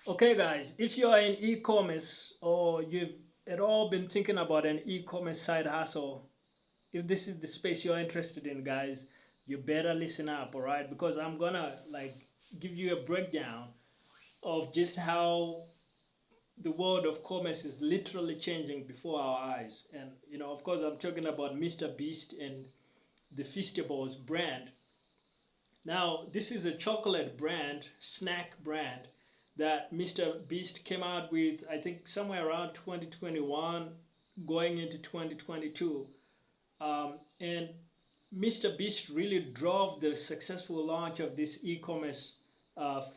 Okay, guys, if you are in e-commerce or you've at all been thinking about an e-commerce side hustle, if this is the space you're interested in, guys, you better listen up, all right? Because I'm gonna give you a breakdown of just how the world of commerce is literally changing before our eyes. And of course, I'm talking about MrBeast and the Feastables brand. Now, this is a chocolate brand, snack brand, that Mr. Beast came out with, I think, somewhere around 2021, going into 2022. And Mr. Beast really drove the successful launch of this e-commerce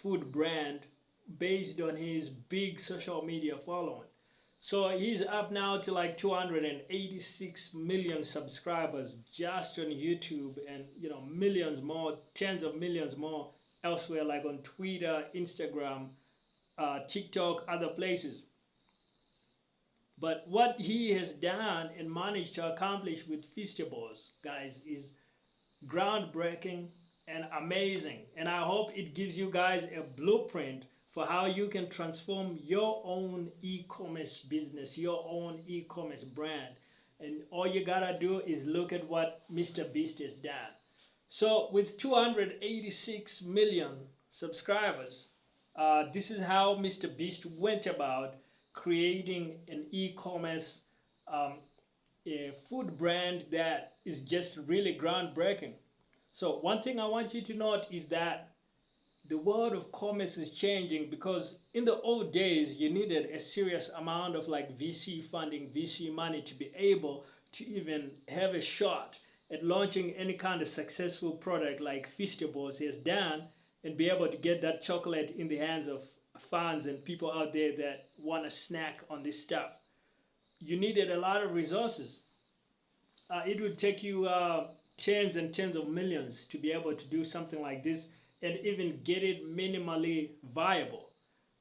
food brand based on his big social media following. So he's up now to like 286 million subscribers just on YouTube, and millions more, tens of millions more elsewhere, like on Twitter, Instagram, TikTok, other places. But what he has done and managed to accomplish with Feastables, guys, is groundbreaking and amazing. And I hope it gives you guys a blueprint for how you can transform your own e-commerce business, your own e-commerce brand. And all you gotta do is look at what MrBeast has done. So with 286 million subscribers, this is how MrBeast went about creating an e-commerce a food brand that is just really groundbreaking. So one thing I want you to note is that the world of commerce is changing, because in the old days you needed a serious amount of like VC funding, VC money to be able to even have a shot at launching any kind of successful product like Feastables has done, and be able to get that chocolate in the hands of fans and people out there that want to snack on this stuff. You needed a lot of resources. It would take you tens and tens of millions to be able to do something like this and even get it minimally viable.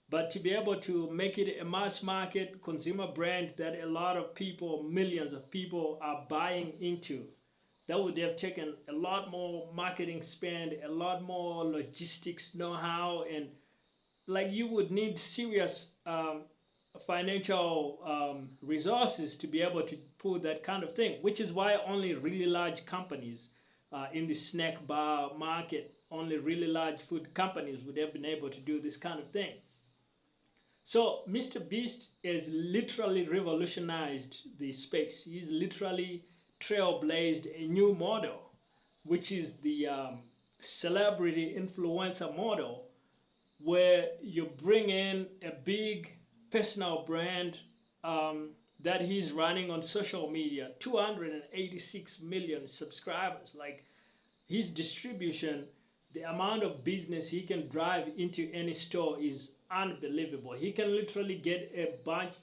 But to be able to make it a mass market consumer brand that a lot of people, millions of people are buying into, that would have taken a lot more marketing spend, a lot more logistics know-how, and like you would need serious financial resources to be able to pull that kind of thing, which is why only really large companies in the snack bar market, only really large food companies would have been able to do this kind of thing. So MrBeast has literally revolutionized the space. He's literally trailblazed a new model, which is the celebrity influencer model, where you bring in a big personal brand that he's running on social media, 286 million subscribers. Like, his distribution, the amount of business he can drive into any store is unbelievable. He can literally get a bunch,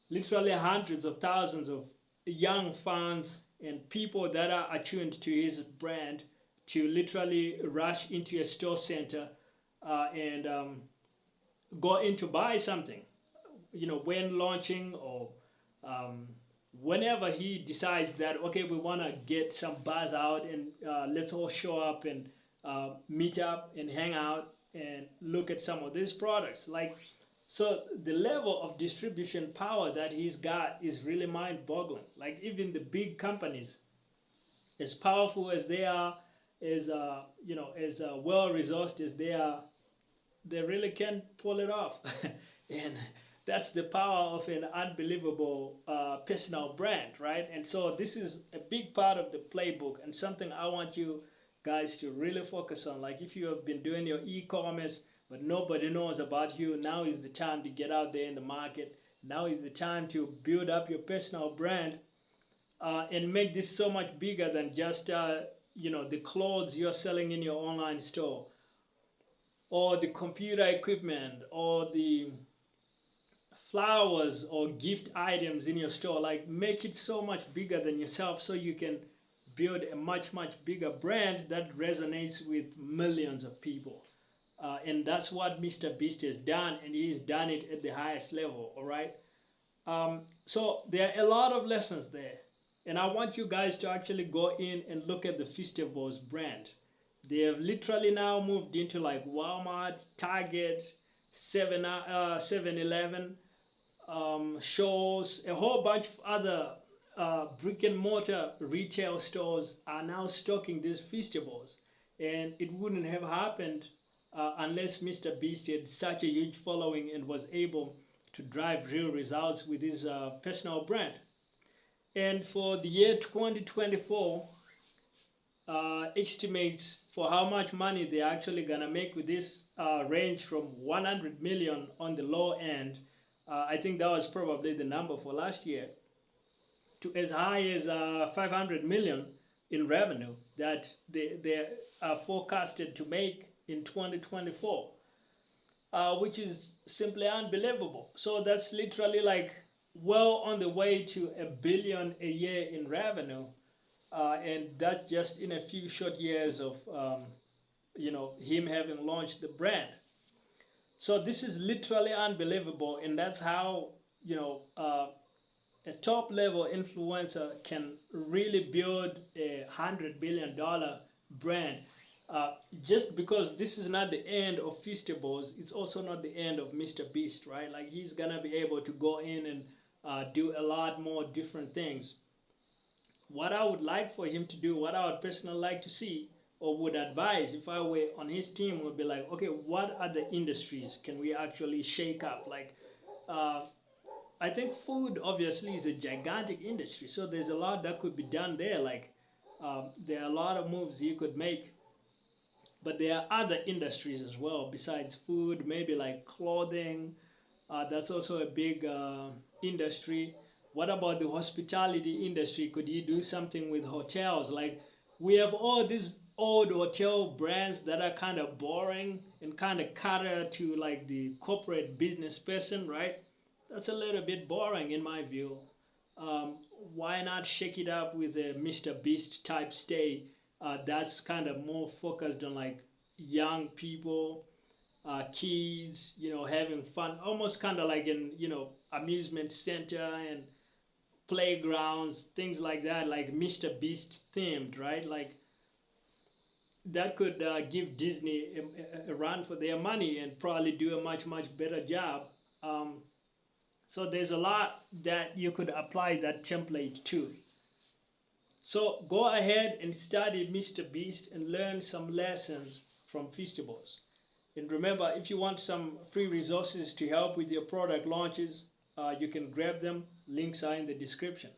literally hundreds of thousands of young fans and people that are attuned to his brand to literally rush into a store center and go in to buy something, when launching, or whenever he decides that, okay, we want to get some buzz out, and let's all show up and meet up and hang out and look at some of these products. Like, so the level of distribution power that he's got is really mind-boggling. Like, even the big companies, as powerful as they are, as as well resourced as they are, they really can pull it off. And that's the power of an unbelievable personal brand, right? And so this is a big part of the playbook, and something I want you guys to really focus on. Like, if you have been doing your e-commerce but nobody knows about you, now is the time to get out there in the market. Now is the time to build up your personal brand and make this so much bigger than just the clothes you're selling in your online store, or the computer equipment, or the flowers or gift items in your store. Like, make it so much bigger than yourself, so you can build a much bigger brand that resonates with millions of people. And that's what MrBeast has done, and he's done it at the highest level. All right. So there are a lot of lessons there, and I want you guys to actually go in and look at the Feastables brand. They have literally now moved into like Walmart, Target, 7-Eleven, shows, a whole bunch of other brick and mortar retail stores are now stocking these Feastables, and it wouldn't have happened unless MrBeast had such a huge following and was able to drive real results with his personal brand. And for the year 2024, estimates for how much money they're actually gonna make with this range from 100 million on the low end. I think that was probably the number for last year, to as high as 500 million in revenue that they are forecasted to make in 2024, which is simply unbelievable. So that's literally like well on the way to $1 billion a year in revenue, and that's just in a few short years of him having launched the brand. So this is literally unbelievable, and that's how a top level influencer can really build $100 billion brand. Just because this is not the end of Feastables, it's also not the end of MrBeast, right? Like, he's gonna be able to go in and do a lot more different things. What I would like for him to do, what I would personally like to see, or would advise if I were on his team, would be like, okay, what other industries can we actually shake up? Like, I think food obviously is a gigantic industry, so there's a lot that could be done there. Like, there are a lot of moves you could make, but there are other industries as well besides food, maybe like clothing. That's also a big industry. What about the hospitality industry? Could you do something with hotels? Like, we have all these old hotel brands that are kind of boring and kind of cater to like the corporate business person, right? That's a little bit boring in my view. Why not shake it up with a MrBeast type stay? That's kind of more focused on like young people, kids, having fun, almost kind of like in amusement center and playgrounds, things like that, like MrBeast themed, right? Like, that could give Disney a run for their money and probably do a much better job. So there's a lot that you could apply that template to. So go ahead and study MrBeast and learn some lessons from Feastables. And remember, if you want some free resources to help with your product launches, you can grab them. Links are in the description.